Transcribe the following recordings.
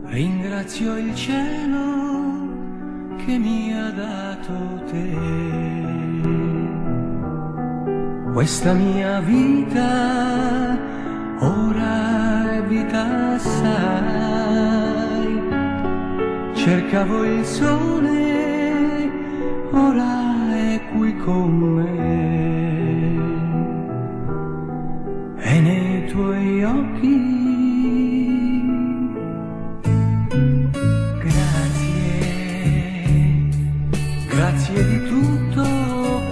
Ringrazio il cielo che mi ha dato te. Questa mia vita ora è vita assai. Cercavo il sole, ora è qui con me. E nei tuoi occhi grazie di tutto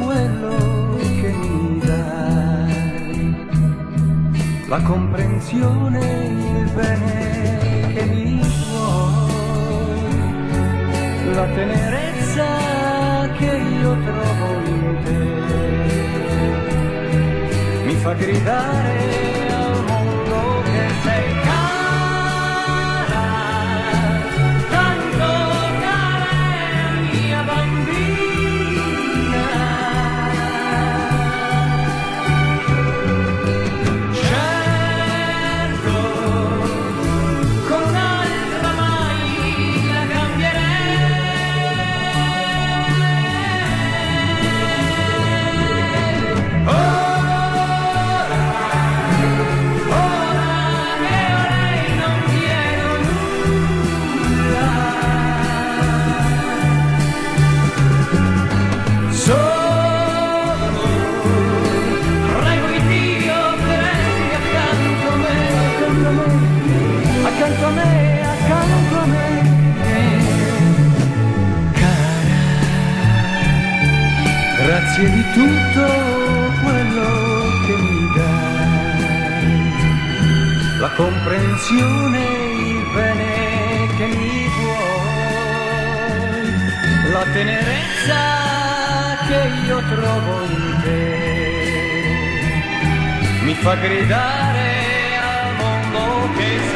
quello che mi dai, la comprensione, il bene che mi vuoi, la tenerezza che io trovo in te, mi fa gridare al mondo che sei accanto a me, cara, grazie di tutto quello che mi dai, la comprensione, il bene che mi vuoi, la tenerezza che io trovo in te, mi fa gridare al mondo che